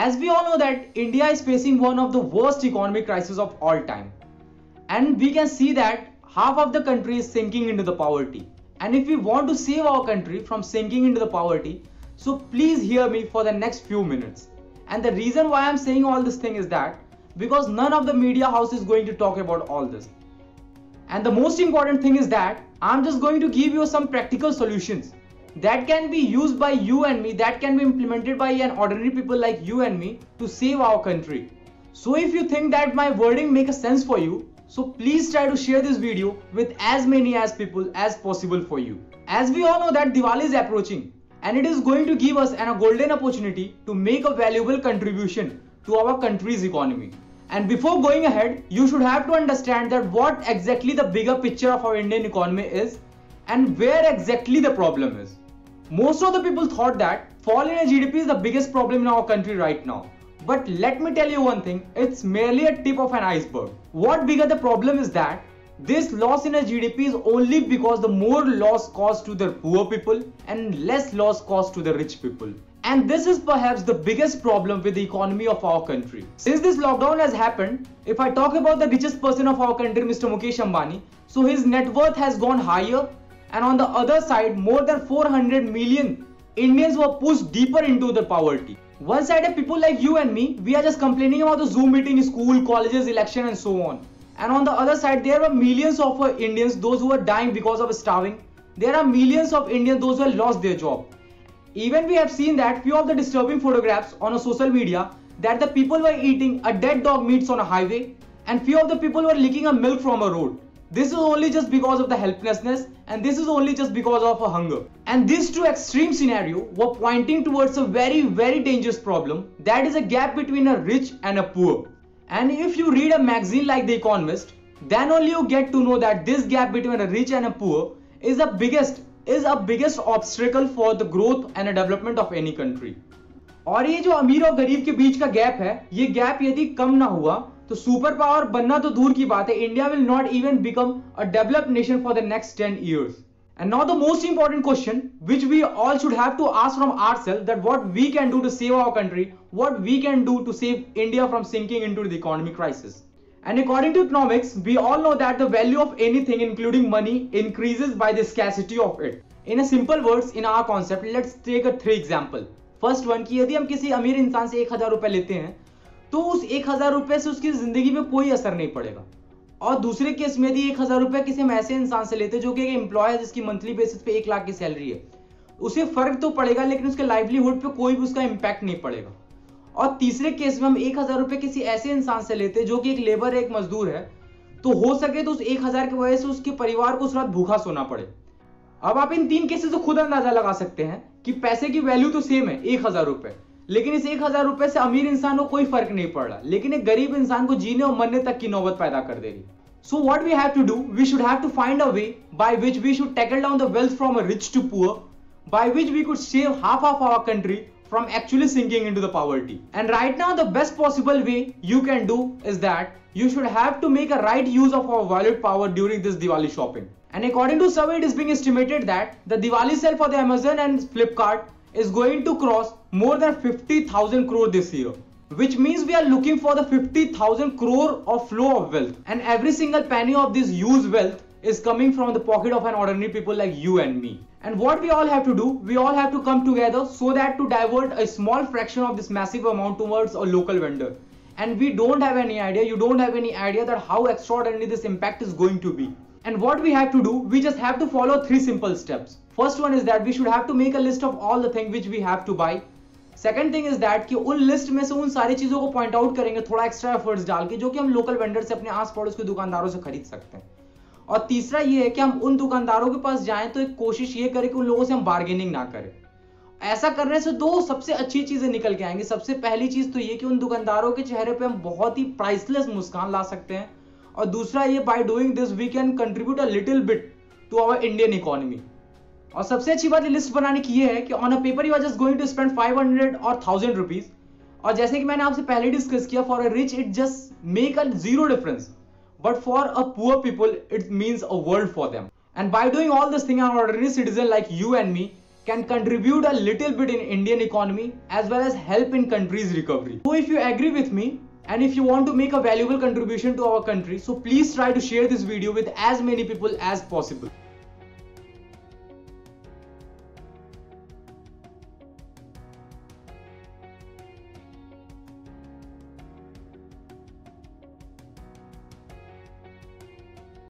As we all know that India is facing one of the worst economic crises of all time. And we can see that half of the country is sinking into the poverty. And if we want to save our country from sinking into the poverty, so please hear me for the next few minutes. And the reason why I'm saying all this thing is that because none of the media house is going to talk about all this. And the most important thing is that I'm just going to give you some practical solutions that can be used by you and me, that can be implemented by an ordinary people like you and me to save our country. So if you think that my wording makes sense for you, so please try to share this video with as many as people as possible for you. As we all know that Diwali is approaching and it is going to give us a golden opportunity to make a valuable contribution to our country's economy. And before going ahead, you should have to understand that what exactly the bigger picture of our Indian economy is and where exactly the problem is. Most of the people thought that fall in a GDP is the biggest problem in our country right now. But let me tell you one thing, it's merely a tip of an iceberg. What bigger the problem is that this loss in a GDP is only because the more loss caused to the poor people and less loss caused to the rich people. And this is perhaps the biggest problem with the economy of our country. Since this lockdown has happened, if I talk about the richest person of our country, Mr. Mukesh Ambani, so his net worth has gone higher, and on the other side, more than 400 million Indians were pushed deeper into the poverty. One side of people like you and me, we are just complaining about the Zoom meeting, school, colleges, election and so on. And on the other side, there were millions of Indians, those who are dying because of starving. There are millions of Indians, those who have lost their job. Even we have seen that few of the disturbing photographs on a social media that the people were eating a dead dog meats on a highway and few of the people were licking a milk from a road. This is only just because of the helplessness and this is only just because of a hunger. And these two extreme scenarios were pointing towards a very dangerous problem, that is a gap between a rich and a poor. And if you read a magazine like The Economist, then only you get to know that this gap between a rich and a poor is a biggest obstacle for the growth and the development of any country. और ये जो अमीर और गरीब के बीच का gap है, ये गैप यदि कम ना हुआ तो सुपर पावर बनना तो दूर की बात है, India will not even become a developed nation for the next 10 years. And now the most important question which we all should have to ask from ourselves, that what we can do to save our country, what we can do to save India from sinking into the economic crisis. And according to economics, we all know that the value of anything including money increases by the scarcity of it. In a simple words, in our concept, let's take a 3 example. First one कि यदि हम किसी अमीर इंसान से 1000 रुपए लेते हैं तो उस 1000 रुपए से उसकी जिंदगी में कोई असर नहीं पड़ेगा. और दूसरे केस में यदि 1000 रुपए किसी हम ऐसे इंसान से लेते हैं जो कि एक एम्प्लॉय है जिसकी मंथली बेसिस पे 1 लाख की सैलरी है, उसे फर्क तो पड़ेगा लेकिन उसके लाइवलीहुड पे कोई भी उसका इम्पैक्ट नहीं पड़ेगा. और तीसरे केस में हम 1000 रुपए किसी ऐसे इंसान से लेते हैं जो कि एक लेबर है, एक मजदूर है, तो हो सके तो उस 1000 की वजह से उसके परिवार को उस रात भूखा सोना पड़े. अब आप इन 3 केसेस से खुद अंदाजा लगा सकते हैं कि पैसे की वैल्यू तो सेम है 1000 रुपए, लेकिन इस 1000 रुपए से अमीर इंसान को कोई फर्क नहीं पड़ रहा, लेकिन एक गरीब इंसान को जीने और मरने तक की नौबत पैदा कर दे रही. So what we have to do, we should have to find a way by which we should tackle down the wealth from a rich to poor, by which we could save half of our country from actually sinking into the poverty. And right now the best possible way you can do is that you should have to make a right use of our wallet power during this Diwali shopping. And according to survey, it is being estimated that the Diwali sale for the Amazon and Flipkart is going to cross more than 50,000 crore this year. Which means we are looking for the 50,000 crore of flow of wealth. And every single penny of this used wealth is coming from the pocket of an ordinary people like you and me. And what we all have to do, we all have to come together so that to divert a small fraction of this massive amount towards a local vendor. And we don't have any idea, you don't have any idea that how extraordinary this impact is going to be. And what we have to do, we just have to follow 3 simple steps. First one is that we should have to make a list of all the things which we have to buy. Second thing is that कि उन list में से उन सारी चीजों को point out करेंगे थोड़ा एक्स्ट्रा एफर्ट्स डाल के, जो कि हम लोकल वेंडर से अपने आस पड़ोस के दुकानदारों से खरीद सकते हैं. और तीसरा ये है कि हम उन दुकानदारों के पास जाएं तो एक कोशिश ये करें कि उन लोगों से हम बार्गेनिंग ना करें. ऐसा करने से 2 सबसे अच्छी चीजें निकल के आएंगी. सबसे पहली चीज तो ये कि उन दुकानदारों के चेहरे पे हम बहुत ही प्राइसलेस मुस्कान ला सकते हैं. और दूसरा ये, by doing this we can contribute a little bit to our Indian economy. और सबसे अच्छी बात लिस्ट बनाने की ये है कि on a paper you are just going to spend 500 और 1000 रुपीज. और जैसे कि मैंने आपसे पहले डिस्कस किया, for a rich it just make a 0 difference, but for a poor people it means a world for them. And by doing all this thing, an ordinary citizen like you and me can contribute a little bit in Indian economy as well as help in country's recovery. So if you agree with me and if you want to make a valuable contribution to our country, so please try to share this video with as many people as possible.